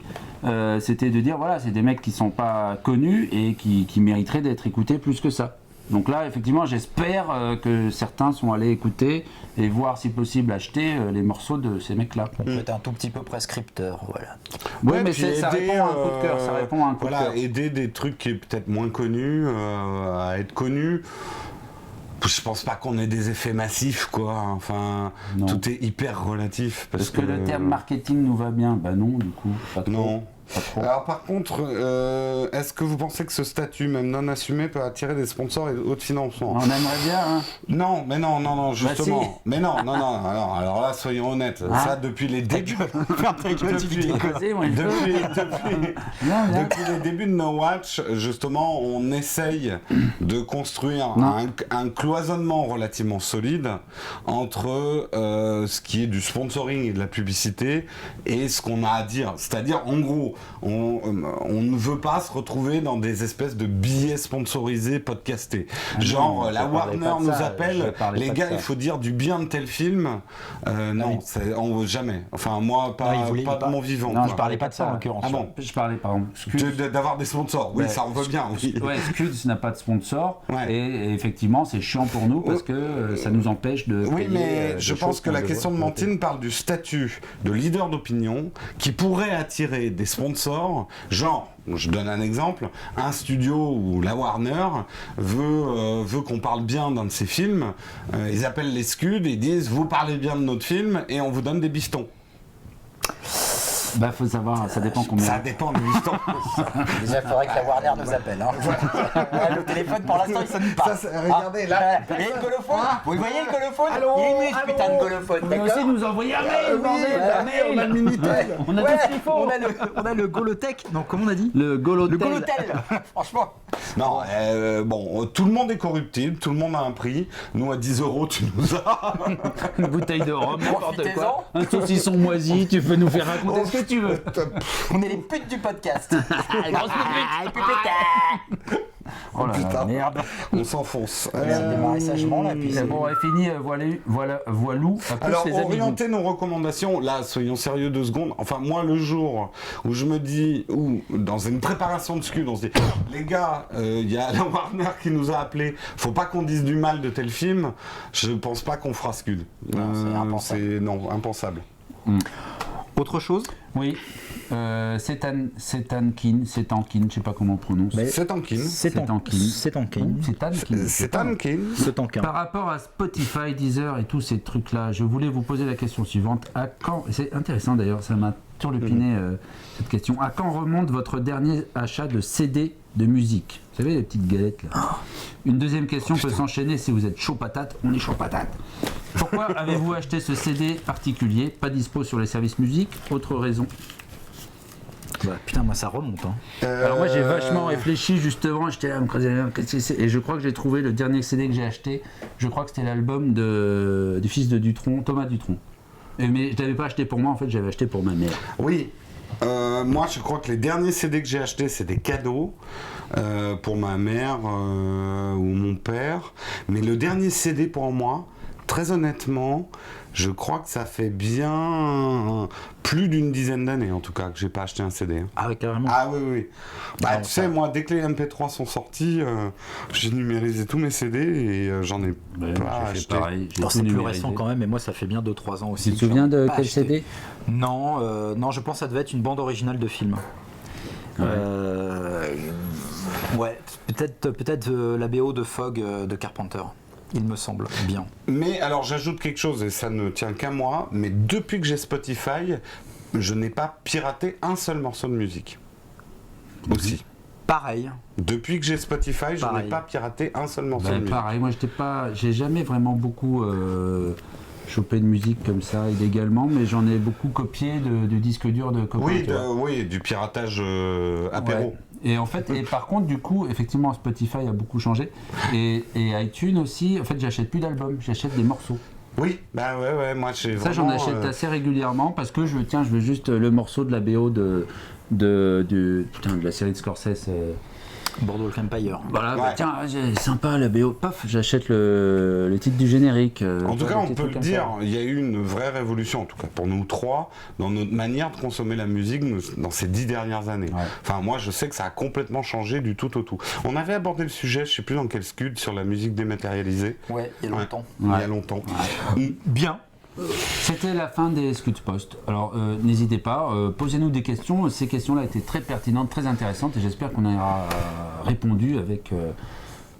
c'était de dire voilà, c'est des mecs qui sont pas connus et qui mériteraient d'être écoutés plus que ça. Donc là, effectivement, j'espère que certains sont allés écouter et voir si possible acheter les morceaux de ces mecs-là. On peut être un tout petit peu prescripteur, voilà. Oui, Ouais, mais puis ça aider, répond à un coup de cœur. Ça répond à un coup de voilà, cœur. aider des trucs qui est peut-être moins connus à être connus. Je pense pas qu'on ait des effets massifs, quoi. Enfin, Non. tout est hyper relatif. Parce Est-ce que le terme marketing nous va bien? Bah non, du coup, pas trop. Non. Pas trop. Alors par contre, est-ce que vous pensez que ce statut, même non assumé, peut attirer des sponsors et d'autres financements? On aimerait bien, hein. Non, mais non, justement. si. Mais non. Alors là, soyons honnêtes. Ah. Ça, depuis les débuts. Ferme ta gueule, tu dis Depuis- Causez, moi, je veux. Viens. Depuis les débuts de No Watch, justement, on essaye de construire Non. un cloisonnement relativement solide entre ce qui est du sponsoring et de la publicité et ce qu'on a à dire. C'est-à-dire, en gros, on ne veut pas se retrouver dans des espèces de billets sponsorisés podcastés. Genre, non, la je parlais Warner pas de nous ça, je appelle, parlais les pas de gars, ça. il faut dire du bien de tel film. Non, on veut jamais. Enfin, moi, pas, Non, il voulait pas pas. de mon vivant. Non, quoi. je parlais pas de ça en l'occurrence. Ah bon. Je parlais, par exemple, Scud. D'avoir des sponsors, oui, Ouais. ça on veut bien, oui. Ouais, Scud n'a pas de sponsor Ouais. et effectivement c'est chiant pour nous parce que ça nous empêche de Oui, payer, mais des je choses pense que qu'on la devrait question de payer. Mantine parle du statut de leader d'opinion qui pourrait attirer des sponsors, genre, je donne un exemple, un studio où la Warner veut qu'on parle bien d'un de ses films, ils appellent les Scuds et ils disent vous parlez bien de notre film et on vous donne des bistons. Bah faut savoir, ça dépend combien. Ça dépend des bistons. Déjà, il faudrait que la Warner nous appelle. Hein. Ouais, le téléphone, pour l'instant, il sonne pas. Regardez là. Il y a le colophone. Vous voyez le colophone? Il est muche, putain de colophone. Vous pouvez D'accord. aussi nous envoyer un mail, bordel, un mail. on a le Minitel. On a Ouais, tout ce qu'il faut. on a le Golotech. Non, comment on a dit? Le Golotel. Le Golotel. Franchement. Non, bon, tout le monde est corruptible, tout le monde a un prix. Nous à 10 € tu nous as. Une bouteille de rhum, n'importe Profitez-en. quoi. Un saucisson moisi, tu peux nous faire raconter ce que tu veux. On est les putes du podcast. Grosse pute. Oh là là, Putain. merde. On s'enfonce. Ça démarre sagement là, puis C'est bon, on est fini, voilou. À plus, Alors, les amis. orienter nos recommandations, là, soyons sérieux 2 secondes. Enfin, moi, le jour où je me dis, ou dans une préparation de Scud, on se dit, les gars, il y a la Warner qui nous a appelés, faut pas qu'on dise du mal de tel film, je pense pas qu'on fera Scud. Non, c'est impensable. Non, impensable. Autre chose? Oui, Setankin, je sais pas comment on prononce. Mais- C'est Tankin. C'est Tankin. C'est Tankin. C'est Tankin. C'est Tankin. Par rapport à Spotify, Deezer et tous ces trucs-là, je voulais vous poser la question suivante. À quand, c'est intéressant d'ailleurs, ça m'a turlupiner cette question. À quand remonte votre dernier achat de CD de musique? Vous savez, les petites galettes là. Une deuxième question peut s'enchaîner si vous êtes chaud patate. On est chaud patate. Pourquoi avez-vous acheté ce CD particulier? Pas dispo sur les services musique? Autre raison? Bah, putain, moi ça remonte. Hein. Alors moi j'ai vachement réfléchi justement, j'étais là à me creuser, et je crois que j'ai trouvé le dernier CD que j'ai acheté, je crois que c'était l'album du fils de Dutronc, Thomas Dutronc. Mais je l'avais pas acheté pour moi, en fait j'avais acheté pour ma mère. Oui. Moi, je crois que les derniers CD que j'ai achetés, c'est des cadeaux pour ma mère ou mon père. Mais le dernier CD pour moi, très honnêtement, je crois que ça fait bien plus d'une dizaine d'années, en tout cas, que j'ai pas acheté un CD. Ah oui, carrément. Ah oui, oui. Bah, Non, tu sais, moi, dès que les MP3 sont sortis, j'ai numérisé tous mes CD et j'en ai pas J'ai fait acheté. pareil, j'ai Non, tout c'est plus numérisé. récent quand même, mais moi ça fait bien 2-3 ans aussi. Tu te que souviens j'en ai de pas quel acheté. CD? Non, non, je pense que ça devait être une bande originale de film. Ouais. Ouais, peut-être la BO de Fog de Carpenter, il me semble bien. Mais alors, j'ajoute quelque chose, et ça ne tient qu'à moi, mais depuis que j'ai Spotify, je n'ai pas piraté un seul morceau de musique. Aussi. Pareil. Depuis que j'ai Spotify, je n'ai Pareil. pas piraté un seul morceau Ben, de musique. pareil, moi j'ai jamais vraiment beaucoup chopé de musique comme ça illégalement, mais j'en ai beaucoup copié de disques durs de copains. Oui, tu vois. oui, du piratage apéro. Ouais. Et en fait, et par contre, du coup, effectivement, Spotify a beaucoup changé. Et iTunes aussi, en fait, j'achète plus d'albums, j'achète des morceaux. Oui, bah ouais, moi j'ai Ça, vraiment... j'en achète assez régulièrement parce que je veux juste le morceau de la BO de la série de Scorsese. Bordeaux Empire. Voilà, Ouais. bah, tiens, sympa la BO. Paf, j'achète le titre du générique. En tout cas, on peut le comme dire, ça. il y a eu une vraie révolution, en tout cas pour nous trois, dans notre manière de consommer la musique dans ces 10 dernières années. Ouais. Enfin, moi, je sais que ça a complètement changé du tout au tout. On avait abordé le sujet, je sais plus dans quel scud, sur la musique dématérialisée. Ouais, il y a longtemps. Il y a longtemps. Bien. C'était la fin des Scuds Post. Alors n'hésitez pas, posez-nous des questions. Ces questions-là étaient très pertinentes, très intéressantes et j'espère qu'on aura répondu avec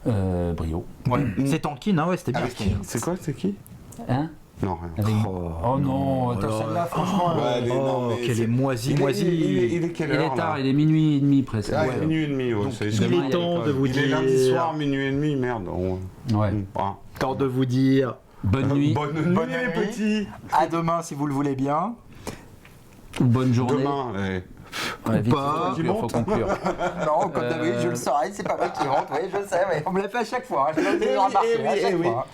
brio. Ouais. C'est Tankin, hein, ouais, c'était bien. Avec qui C'est quoi, c'est qui Hein? Non, rien. Avec- Oh, Oh non, attends, alors, celle-là, franchement. Ouais, non, mais qu'elle c'est- est moisie, Il moisie. est quelle Il heure est tard, là il est minuit et demi presque. Ah, Ouais. minuit et demi, ouais, Donc, c'est- il demain, est temps de vous Il est dire. lundi soir, minuit et demi, merde. Ouais. Ah. Temps de vous dire. Bonne nuit Bonne nuit, Bonne les nuit. petits. À demain si vous le voulez bien. ou bonne journée. Demain, Ouais, vite, pas. faut conclure. Non, comme d'habitude, je le saurais, c'est pas moi qui rentre, oui, je sais, mais on me l'a fait à chaque fois. Je l'ai remarqué à chaque fois.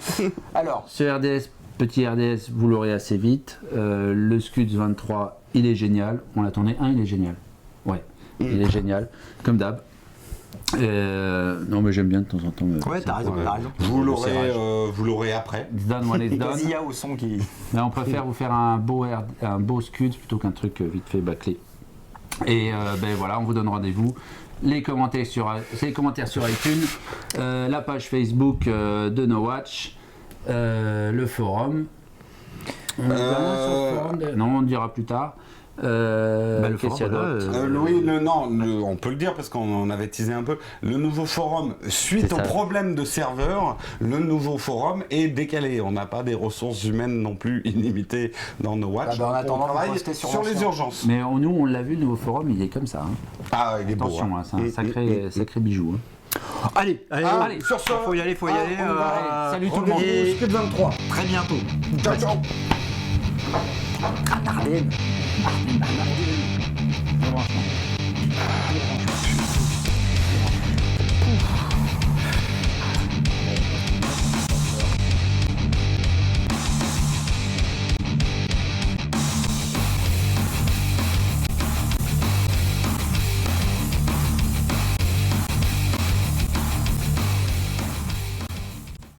Alors, Ce RDS, petit RDS, vous l'aurez assez vite. Le Scuds 23, il est génial. On l'a tourné un, il est génial. Ouais, il est génial, comme d'hab. Non, mais j'aime bien de temps en temps. ouais, t'as raison, t'as raison. vous serrage. l'aurez après. It's done when it's done. Zia au son qui. Mais on préfère vous faire un beau Scuds plutôt qu'un truc vite fait bâclé. Et ben voilà, on vous donne rendez-vous. Les commentaires sur iTunes, la page Facebook de No Watch, le forum. On dit un mot sur le forum non, on le dira plus tard. le Qu'est-ce qu'il y a forum, d'autre Oui, on peut le dire parce qu'on en avait teasé un peu. Le nouveau forum, suite C'est au ça. problème de serveur, le nouveau forum est décalé. On n'a pas des ressources humaines non plus illimitées dans nos watch. Ah bah, en Donc, attendant, on vous travaille postez sur sur les l'ancien. urgences. Mais nous, on l'a vu, le nouveau forum, il est comme ça. Hein. Ah, il est beau. Attention, hein, c'est un sacré bijou. Hein. Allez, Allez, sur ce, faut y aller, faut y aller. on y va. Allez, salut tout le monde. Rendez-vous Scuds 23. Très bientôt. Ciao, ciao. Dardenne. Au revoir.